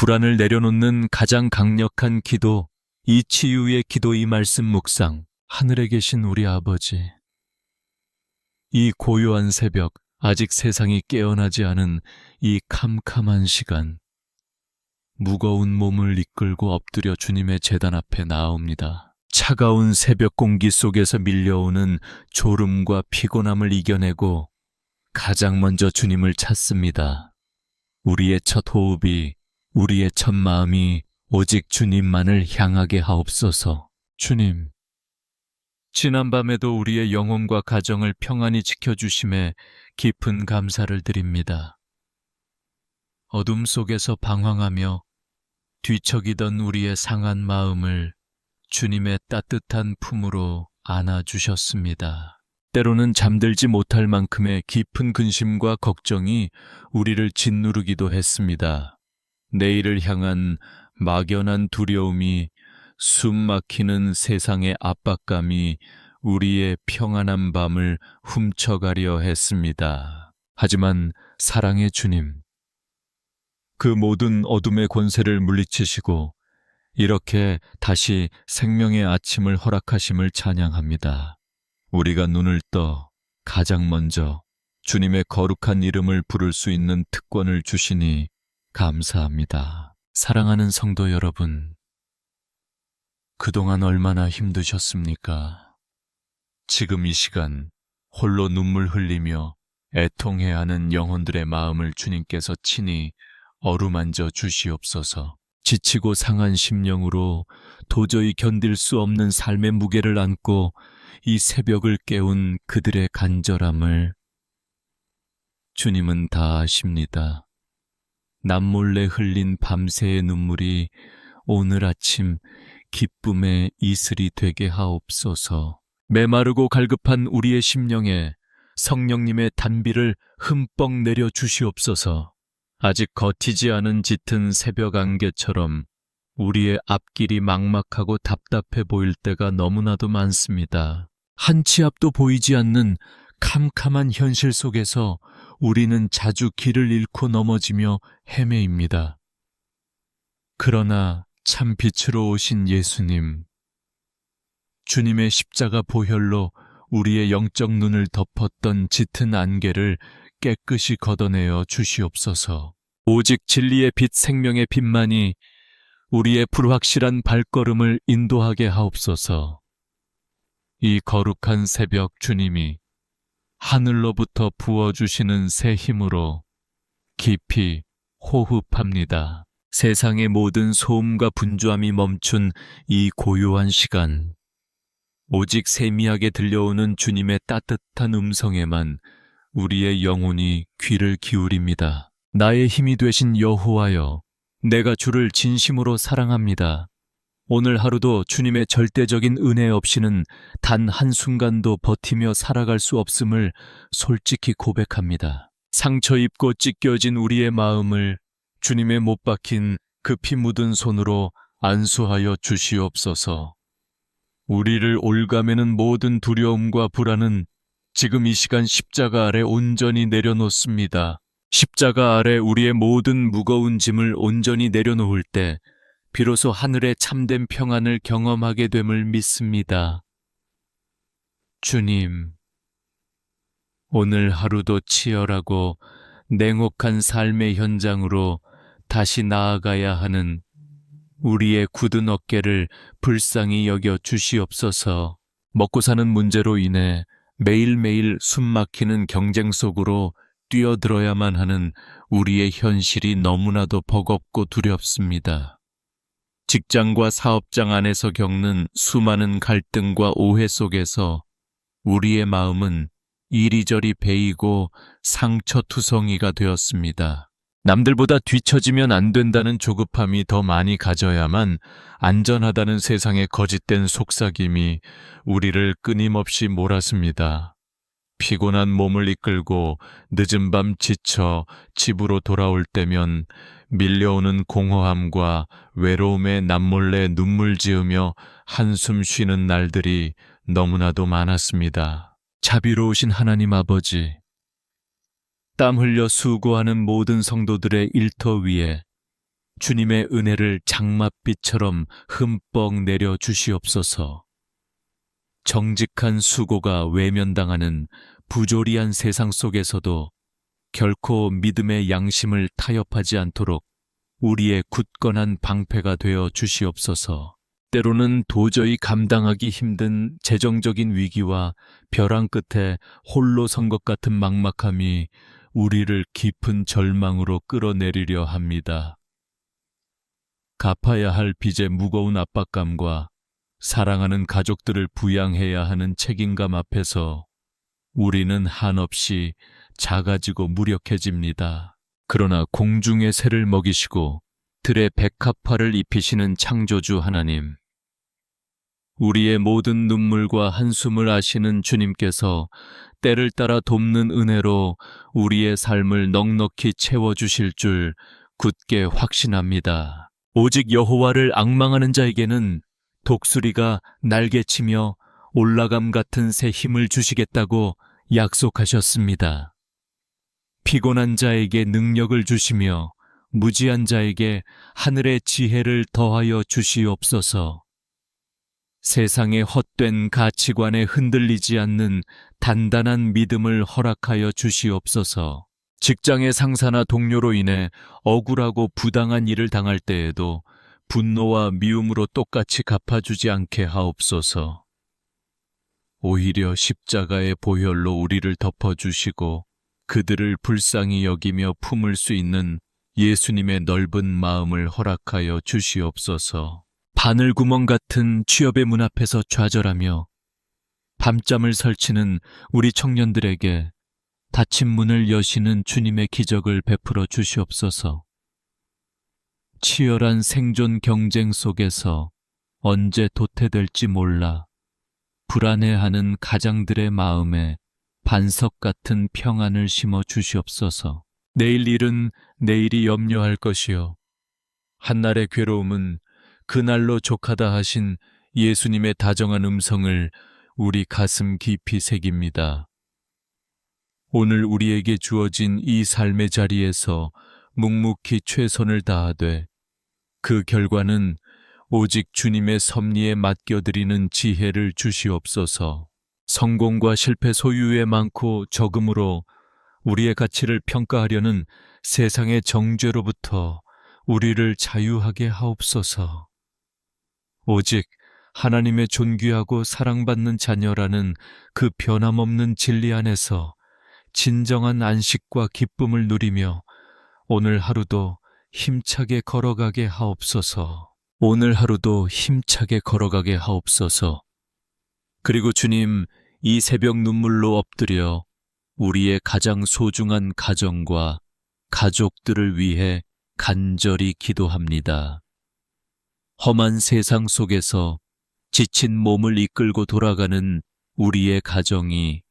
불안을 내려놓는 가장 강력한 기도, 이 치유의 기도, 이 말씀 묵상. 하늘에 계신 우리 아버지, 이 고요한 새벽, 아직 세상이 깨어나지 않은 이 캄캄한 시간, 무거운 몸을 이끌고 엎드려 주님의 제단 앞에 나아옵니다. 차가운 새벽 공기 속에서 밀려오는 졸음과 피곤함을 이겨내고 가장 먼저 주님을 찾습니다. 우리의 첫 호흡이, 우리의 첫 마음이 오직 주님만을 향하게 하옵소서. 주님, 지난밤에도 우리의 영혼과 가정을 평안히 지켜주심에 깊은 감사를 드립니다. 어둠 속에서 방황하며 뒤척이던 우리의 상한 마음을 주님의 따뜻한 품으로 안아주셨습니다. 때로는 잠들지 못할 만큼의 깊은 근심과 걱정이 우리를 짓누르기도 했습니다. 내일을 향한 막연한 두려움이, 숨 막히는 세상의 압박감이 우리의 평안한 밤을 훔쳐가려 했습니다. 하지만 사랑의 주님, 그 모든 어둠의 권세를 물리치시고 이렇게 다시 생명의 아침을 허락하심을 찬양합니다. 우리가 눈을 떠 가장 먼저 주님의 거룩한 이름을 부를 수 있는 특권을 주시니 감사합니다. 사랑하는 성도 여러분, 그동안 얼마나 힘드셨습니까? 지금 이 시간 홀로 눈물 흘리며 애통해하는 영혼들의 마음을 주님께서 친히 어루만져 주시옵소서. 지치고 상한 심령으로 도저히 견딜 수 없는 삶의 무게를 안고 이 새벽을 깨운 그들의 간절함을 주님은 다 아십니다. 남몰래 흘린 밤새의 눈물이 오늘 아침 기쁨의 이슬이 되게 하옵소서. 메마르고 갈급한 우리의 심령에 성령님의 단비를 흠뻑 내려 주시옵소서. 아직 걷히지 않은 짙은 새벽 안개처럼 우리의 앞길이 막막하고 답답해 보일 때가 너무나도 많습니다. 한 치 앞도 보이지 않는 캄캄한 현실 속에서 우리는 자주 길을 잃고 넘어지며 헤매입니다. 그러나 참 빛으로 오신 예수님, 주님의 십자가 보혈로 우리의 영적 눈을 덮었던 짙은 안개를 깨끗이 걷어내어 주시옵소서. 오직 진리의 빛, 생명의 빛만이 우리의 불확실한 발걸음을 인도하게 하옵소서. 이 거룩한 새벽 주님이 하늘로부터 부어주시는 새 힘으로 깊이 호흡합니다. 세상의 모든 소음과 분주함이 멈춘 이 고요한 시간, 오직 세미하게 들려오는 주님의 따뜻한 음성에만 우리의 영혼이 귀를 기울입니다. 나의 힘이 되신 여호와여, 내가 주를 진심으로 사랑합니다. 오늘 하루도 주님의 절대적인 은혜 없이는 단 한순간도 버티며 살아갈 수 없음을 솔직히 고백합니다. 상처 입고 찢겨진 우리의 마음을 주님의 못 박힌 그 피 묻은 손으로 안수하여 주시옵소서. 우리를 올가매는 모든 두려움과 불안은 지금 이 시간 십자가 아래 온전히 내려놓습니다. 십자가 아래 우리의 모든 무거운 짐을 온전히 내려놓을 때 비로소 하늘의 참된 평안을 경험하게 됨을 믿습니다. 주님, 오늘 하루도 치열하고 냉혹한 삶의 현장으로 다시 나아가야 하는 우리의 굳은 어깨를 불쌍히 여겨 주시옵소서. 먹고 사는 문제로 인해 매일매일 숨막히는 경쟁 속으로 뛰어들어야만 하는 우리의 현실이 너무나도 버겁고 두렵습니다. 직장과 사업장 안에서 겪는 수많은 갈등과 오해 속에서 우리의 마음은 이리저리 베이고 상처투성이가 되었습니다. 남들보다 뒤처지면 안 된다는 조급함이 더 많이 가져야만 안전하다는 세상의 거짓된 속삭임이 우리를 끊임없이 몰았습니다. 피곤한 몸을 이끌고 늦은 밤 지쳐 집으로 돌아올 때면 밀려오는 공허함과 외로움에 남몰래 눈물 지으며 한숨 쉬는 날들이 너무나도 많았습니다. 자비로우신 하나님 아버지, 땀 흘려 수고하는 모든 성도들의 일터 위에 주님의 은혜를 장맛비처럼 흠뻑 내려 주시옵소서. 정직한 수고가 외면당하는 부조리한 세상 속에서도 결코 믿음의 양심을 타협하지 않도록 우리의 굳건한 방패가 되어 주시옵소서. 때로는 도저히 감당하기 힘든 재정적인 위기와 벼랑 끝에 홀로 선 것 같은 막막함이 우리를 깊은 절망으로 끌어내리려 합니다. 갚아야 할 빚의 무거운 압박감과 사랑하는 가족들을 부양해야 하는 책임감 앞에서 우리는 한없이 작아지고 무력해집니다. 그러나 공중의 새를 먹이시고 들의 백합화를 입히시는 창조주 하나님, 우리의 모든 눈물과 한숨을 아시는 주님께서 때를 따라 돕는 은혜로 우리의 삶을 넉넉히 채워주실 줄 굳게 확신합니다. 오직 여호와를 앙망하는 자에게는 독수리가 날개치며 올라감 같은 새 힘을 주시겠다고 약속하셨습니다. 피곤한 자에게 능력을 주시며 무지한 자에게 하늘의 지혜를 더하여 주시옵소서. 세상의 헛된 가치관에 흔들리지 않는 단단한 믿음을 허락하여 주시옵소서. 직장의 상사나 동료로 인해 억울하고 부당한 일을 당할 때에도 분노와 미움으로 똑같이 갚아주지 않게 하옵소서. 오히려 십자가의 보혈로 우리를 덮어주시고 그들을 불쌍히 여기며 품을 수 있는 예수님의 넓은 마음을 허락하여 주시옵소서. 바늘구멍 같은 취업의 문 앞에서 좌절하며 밤잠을 설치는 우리 청년들에게 닫힌 문을 여시는 주님의 기적을 베풀어 주시옵소서. 치열한 생존 경쟁 속에서 언제 도태될지 몰라 불안해하는 가장들의 마음에 반석 같은 평안을 심어 주시옵소서. 내일 일은 내일이 염려할 것이요 한날의 괴로움은 그날로 족하다 하신 예수님의 다정한 음성을 우리 가슴 깊이 새깁니다. 오늘 우리에게 주어진 이 삶의 자리에서 묵묵히 최선을 다하되 그 결과는 오직 주님의 섭리에 맡겨드리는 지혜를 주시옵소서. 성공과 실패 소유에 많고 적음으로 우리의 가치를 평가하려는 세상의 정죄로부터 우리를 자유하게 하옵소서. 오직 하나님의 존귀하고 사랑받는 자녀라는 그 변함없는 진리 안에서 진정한 안식과 기쁨을 누리며 오늘 하루도 힘차게 걸어가게 하옵소서. 오늘 하루도 힘차게 걸어가게 하옵소서. 그리고 주님, 이 새벽 눈물로 엎드려 우리의 가장 소중한 가정과 가족들을 위해 간절히 기도합니다. 험한 세상 속에서 지친 몸을 이끌고 돌아가는 우리의 가정이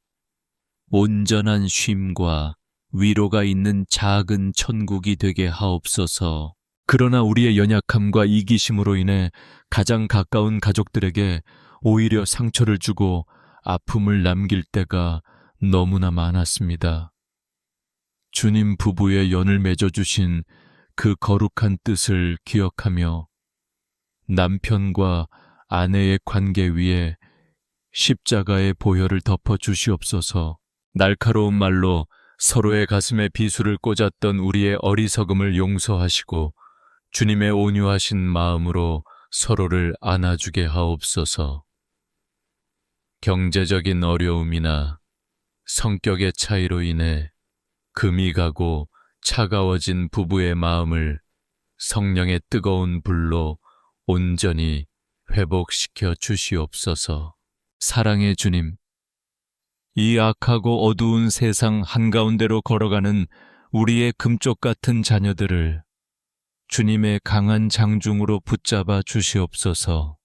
온전한 쉼과 위로가 있는 작은 천국이 되게 하옵소서. 그러나 우리의 연약함과 이기심으로 인해 가장 가까운 가족들에게 오히려 상처를 주고 아픔을 남길 때가 너무나 많았습니다. 주님 부부의 연을 맺어주신 그 거룩한 뜻을 기억하며 남편과 아내의 관계 위에 십자가의 보혈을 덮어 주시옵소서. 날카로운 말로 서로의 가슴에 비수를 꽂았던 우리의 어리석음을 용서하시고 주님의 온유하신 마음으로 서로를 안아주게 하옵소서. 경제적인 어려움이나 성격의 차이로 인해 금이 가고 차가워진 부부의 마음을 성령의 뜨거운 불로 온전히 회복시켜 주시옵소서. 사랑의 주님, 이 악하고 어두운 세상 한가운데로 걸어가는 우리의 금쪽 같은 자녀들을 주님의 강한 장중으로 붙잡아 주시옵소서.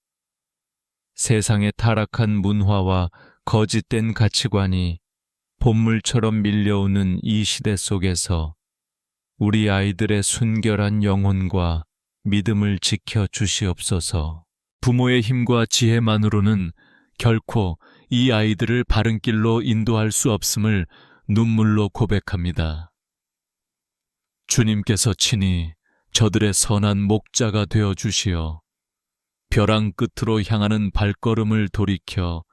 세상의 타락한 문화와 거짓된 가치관이 본물처럼 밀려오는 이 시대 속에서 우리 아이들의 순결한 영혼과 믿음을 지켜 주시옵소서. 부모의 힘과 지혜만으로는 결코 이 아이들을 바른 길로 인도할 수 없음을 눈물로 고백합니다. 주님께서 친히 저들의 선한 목자가 되어 주시어 벼랑 끝으로 향하는 발걸음을 돌이켜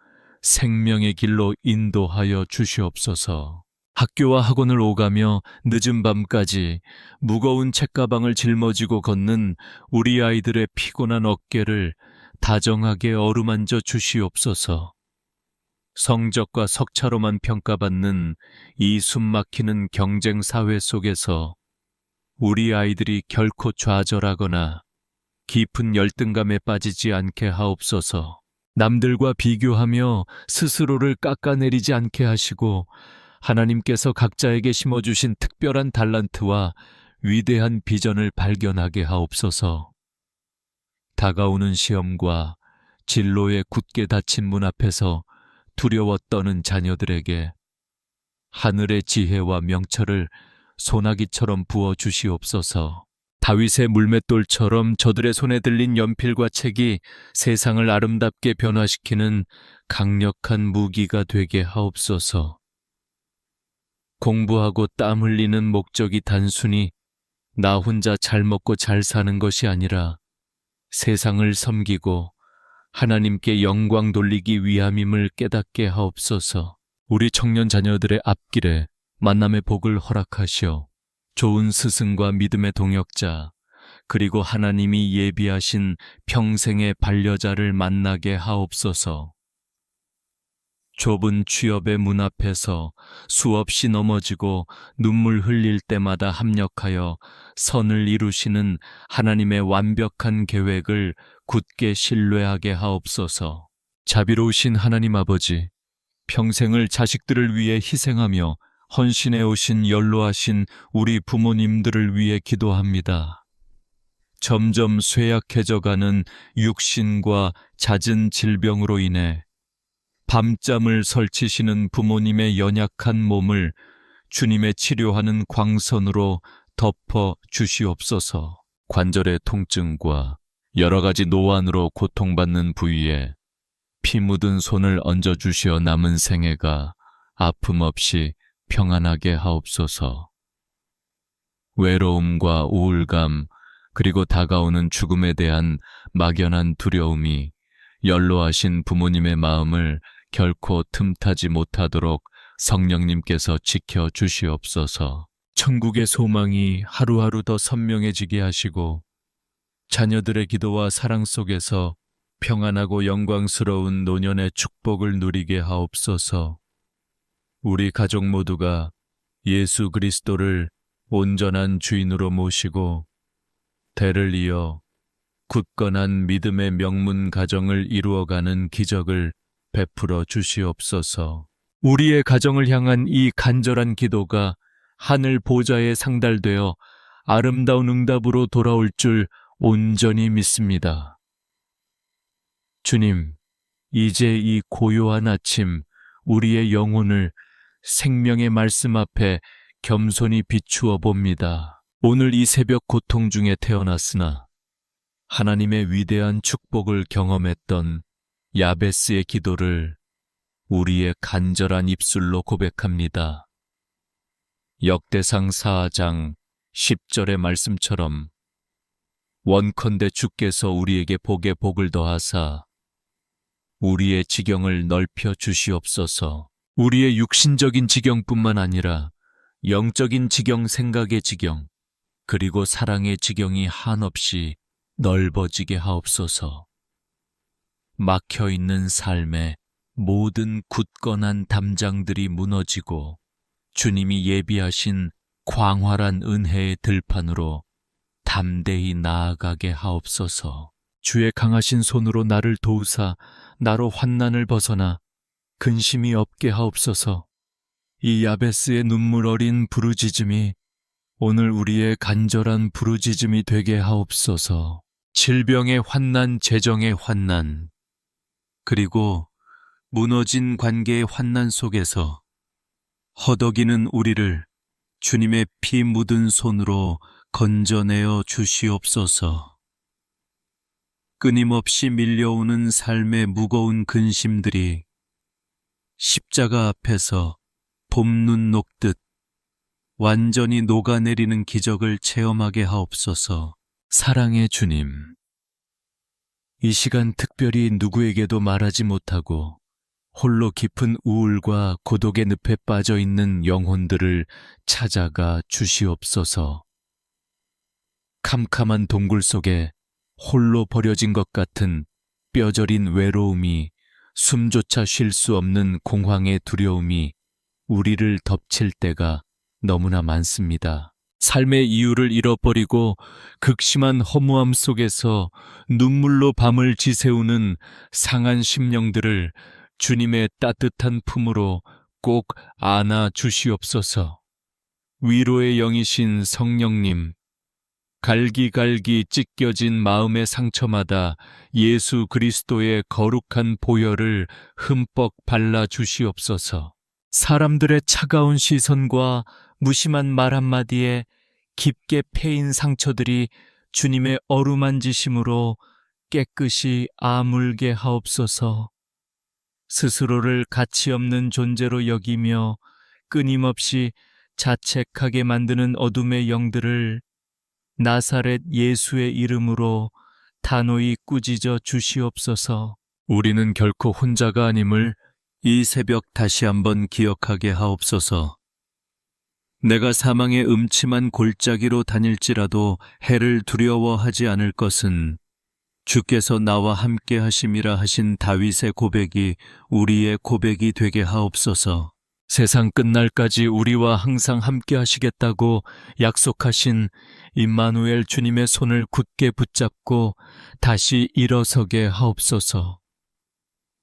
생명의 길로 인도하여 주시옵소서. 학교와 학원을 오가며 늦은 밤까지 무거운 책가방을 짊어지고 걷는 우리 아이들의 피곤한 어깨를 다정하게 어루만져 주시옵소서. 성적과 석차로만 평가받는 이 숨막히는 경쟁 사회 속에서 우리 아이들이 결코 좌절하거나 깊은 열등감에 빠지지 않게 하옵소서. 남들과 비교하며 스스로를 깎아내리지 않게 하시고 하나님께서 각자에게 심어주신 특별한 달란트와 위대한 비전을 발견하게 하옵소서. 다가오는 시험과 진로에 굳게 닫힌 문 앞에서 두려워 떠는 자녀들에게 하늘의 지혜와 명철을 소나기처럼 부어 주시옵소서. 다윗의 물맷돌처럼 저들의 손에 들린 연필과 책이 세상을 아름답게 변화시키는 강력한 무기가 되게 하옵소서. 공부하고 땀 흘리는 목적이 단순히 나 혼자 잘 먹고 잘 사는 것이 아니라 세상을 섬기고 하나님께 영광 돌리기 위함임을 깨닫게 하옵소서. 우리 청년 자녀들의 앞길에 만남의 복을 허락하시어 좋은 스승과 믿음의 동역자, 그리고 하나님이 예비하신 평생의 반려자를 만나게 하옵소서. 좁은 취업의 문 앞에서 수없이 넘어지고 눈물 흘릴 때마다 합력하여 선을 이루시는 하나님의 완벽한 계획을 굳게 신뢰하게 하옵소서. 자비로우신 하나님 아버지, 평생을 자식들을 위해 희생하며 헌신해 오신 연로하신 우리 부모님들을 위해 기도합니다. 점점 쇠약해져가는 육신과 잦은 질병으로 인해 밤잠을 설치시는 부모님의 연약한 몸을 주님의 치료하는 광선으로 덮어 주시옵소서. 관절의 통증과 여러 가지 노안으로 고통받는 부위에 피 묻은 손을 얹어 주시어 남은 생애가 아픔 없이 평안하게 하옵소서. 외로움과 우울감, 그리고 다가오는 죽음에 대한 막연한 두려움이 연로하신 부모님의 마음을 결코 틈타지 못하도록 성령님께서 지켜 주시옵소서. 천국의 소망이 하루하루 더 선명해지게 하시고 자녀들의 기도와 사랑 속에서 평안하고 영광스러운 노년의 축복을 누리게 하옵소서. 우리 가족 모두가 예수 그리스도를 온전한 주인으로 모시고 대를 이어 굳건한 믿음의 명문 가정을 이루어가는 기적을 베풀어 주시옵소서. 우리의 가정을 향한 이 간절한 기도가 하늘 보좌에 상달되어 아름다운 응답으로 돌아올 줄 온전히 믿습니다. 주님, 이제 이 고요한 아침 우리의 영혼을 생명의 말씀 앞에 겸손히 비추어 봅니다. 오늘 이 새벽 고통 중에 태어났으나 하나님의 위대한 축복을 경험했던 야베스의 기도를 우리의 간절한 입술로 고백합니다. 역대상 4장 10절의 말씀처럼 원컨대 주께서 우리에게 복에 복을 더하사 우리의 지경을 넓혀 주시옵소서. 우리의 육신적인 지경뿐만 아니라 영적인 지경, 생각의 지경, 그리고 사랑의 지경이 한없이 넓어지게 하옵소서. 막혀있는 삶의 모든 굳건한 담장들이 무너지고 주님이 예비하신 광활한 은혜의 들판으로 담대히 나아가게 하옵소서. 주의 강하신 손으로 나를 도우사 나로 환난을 벗어나 근심이 없게 하옵소서. 이 야베스의 눈물 어린 부르짖음이 오늘 우리의 간절한 부르짖음이 되게 하옵소서. 질병의 환난, 재정의 환난, 그리고 무너진 관계의 환난 속에서 허덕이는 우리를 주님의 피 묻은 손으로 건져내어 주시옵소서. 끊임없이 밀려오는 삶의 무거운 근심들이 십자가 앞에서 봄눈 녹듯 완전히 녹아내리는 기적을 체험하게 하옵소서. 사랑의 주님, 이 시간 특별히 누구에게도 말하지 못하고 홀로 깊은 우울과 고독의 늪에 빠져 있는 영혼들을 찾아가 주시옵소서. 캄캄한 동굴 속에 홀로 버려진 것 같은 뼈저린 외로움이, 숨조차 쉴 수 없는 공황의 두려움이 우리를 덮칠 때가 너무나 많습니다. 삶의 이유를 잃어버리고 극심한 허무함 속에서 눈물로 밤을 지새우는 상한 심령들을 주님의 따뜻한 품으로 꼭 안아 주시옵소서. 위로의 영이신 성령님, 갈기갈기 찢겨진 마음의 상처마다 예수 그리스도의 거룩한 보혈을 흠뻑 발라 주시옵소서. 사람들의 차가운 시선과 무심한 말 한마디에 깊게 패인 상처들이 주님의 어루만지심으로 깨끗이 아물게 하옵소서. 스스로를 가치 없는 존재로 여기며 끊임없이 자책하게 만드는 어둠의 영들을 나사렛 예수의 이름으로 단호히 꾸짖어 주시옵소서. 우리는 결코 혼자가 아님을 이 새벽 다시 한번 기억하게 하옵소서. 내가 사망의 음침한 골짜기로 다닐지라도 해를 두려워하지 않을 것은 주께서 나와 함께 하심이라 하신 다윗의 고백이 우리의 고백이 되게 하옵소서. 세상 끝날까지 우리와 항상 함께 하시겠다고 약속하신 임마누엘 주님의 손을 굳게 붙잡고 다시 일어서게 하옵소서.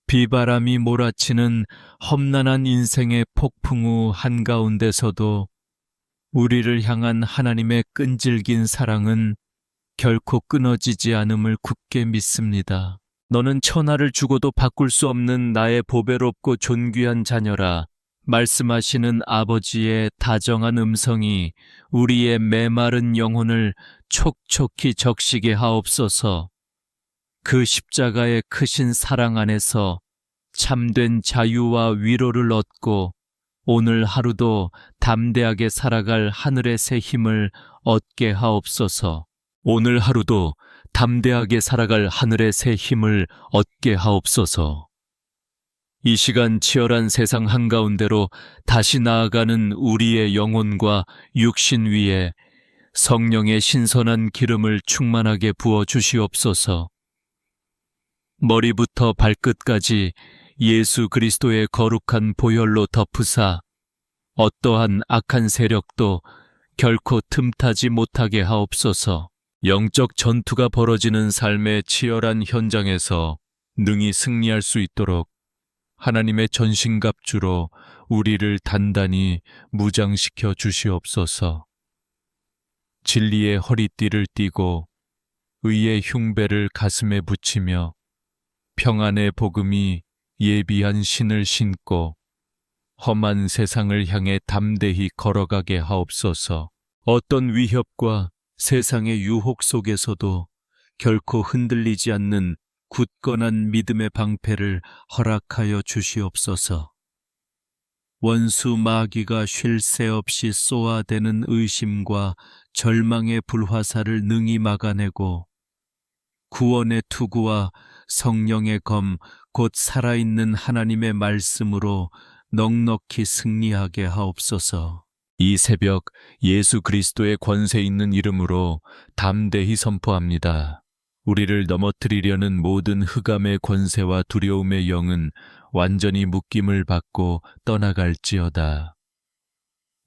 비바람이 몰아치는 험난한 인생의 폭풍 후 한가운데서도 우리를 향한 하나님의 끈질긴 사랑은 결코 끊어지지 않음을 굳게 믿습니다. 너는 천하를 주고도 바꿀 수 없는 나의 보배롭고 존귀한 자녀라. 말씀하시는 아버지의 다정한 음성이 우리의 메마른 영혼을 촉촉히 적시게 하옵소서. 그 십자가의 크신 사랑 안에서 참된 자유와 위로를 얻고 오늘 하루도 담대하게 살아갈 하늘의 새 힘을 얻게 하옵소서. 오늘 하루도 담대하게 살아갈 하늘의 새 힘을 얻게 하옵소서. 이 시간 치열한 세상 한가운데로 다시 나아가는 우리의 영혼과 육신 위에 성령의 신선한 기름을 충만하게 부어 주시옵소서. 머리부터 발끝까지 예수 그리스도의 거룩한 보혈로 덮으사 어떠한 악한 세력도 결코 틈타지 못하게 하옵소서. 영적 전투가 벌어지는 삶의 치열한 현장에서 능히 승리할 수 있도록 하나님의 전신갑주로 우리를 단단히 무장시켜 주시옵소서. 진리의 허리띠를 띠고 의의 흉배를 가슴에 붙이며 평안의 복음이 예비한 신을 신고 험한 세상을 향해 담대히 걸어가게 하옵소서. 어떤 위협과 세상의 유혹 속에서도 결코 흔들리지 않는 굳건한 믿음의 방패를 허락하여 주시옵소서. 원수 마귀가 쉴 새 없이 쏘아대는 의심과 절망의 불화살을 능히 막아내고 구원의 투구와 성령의 검, 곧 살아있는 하나님의 말씀으로 넉넉히 승리하게 하옵소서. 이 새벽 예수 그리스도의 권세 있는 이름으로 담대히 선포합니다. 우리를 넘어뜨리려는 모든 흑암의 권세와 두려움의 영은 완전히 묶임을 받고 떠나갈지어다.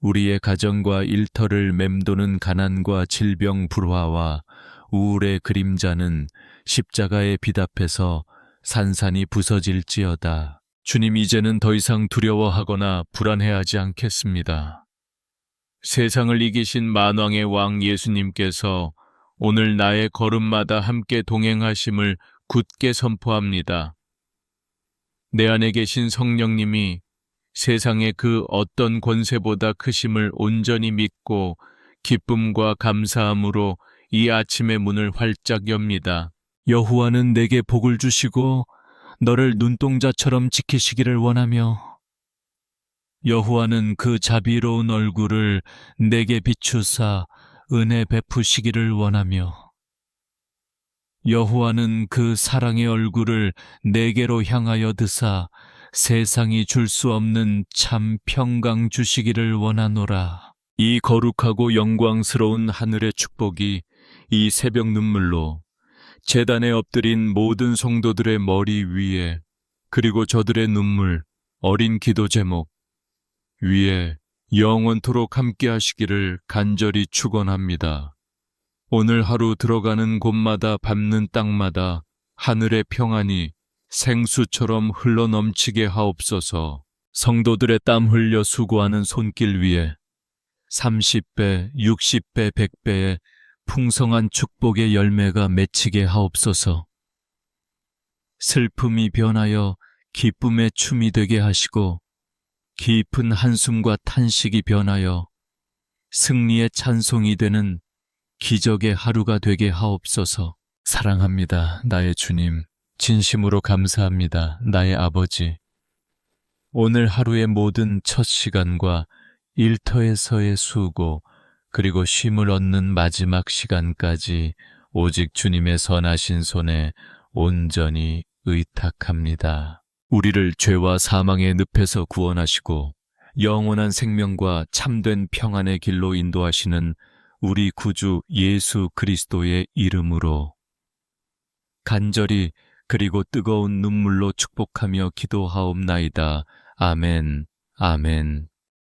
우리의 가정과 일터를 맴도는 가난과 질병 불화와 우울의 그림자는 십자가의 빛 앞에서 산산이 부서질지어다. 주님, 이제는 더 이상 두려워하거나 불안해하지 않겠습니다. 세상을 이기신 만왕의 왕 예수님께서 오늘 나의 걸음마다 함께 동행하심을 굳게 선포합니다. 내 안에 계신 성령님이 세상의 그 어떤 권세보다 크심을 온전히 믿고 기쁨과 감사함으로 이 아침의 문을 활짝 엽니다. 여호와는 내게 복을 주시고 너를 눈동자처럼 지키시기를 원하며 여호와는 그 자비로운 얼굴을 내게 비추사 은혜 베푸시기를 원하며 여호와는 그 사랑의 얼굴을 내게로 향하여 드사 세상이 줄 수 없는 참 평강 주시기를 원하노라. 이 거룩하고 영광스러운 하늘의 축복이 이 새벽 눈물로 제단에 엎드린 모든 성도들의 머리 위에, 그리고 저들의 눈물, 어린 기도 제목 위에 영원토록 함께 하시기를 간절히 축원합니다. 오늘 하루 들어가는 곳마다 밟는 땅마다 하늘의 평안이 생수처럼 흘러넘치게 하옵소서. 성도들의 땀 흘려 수고하는 손길 위에 30배, 60배, 100배의 풍성한 축복의 열매가 맺히게 하옵소서. 슬픔이 변하여 기쁨의 춤이 되게 하시고 깊은 한숨과 탄식이 변하여 승리의 찬송이 되는 기적의 하루가 되게 하옵소서. 사랑합니다, 나의 주님. 진심으로 감사합니다, 나의 아버지. 오늘 하루의 모든 첫 시간과 일터에서의 수고, 그리고 쉼을 얻는 마지막 시간까지 오직 주님의 선하신 손에 온전히 의탁합니다. 우리를 죄와 사망의 늪에서 구원하시고 영원한 생명과 참된 평안의 길로 인도하시는 우리 구주 예수 그리스도의 이름으로 간절히 그리고 뜨거운 눈물로 축복하며 기도하옵나이다. 아멘, 아멘.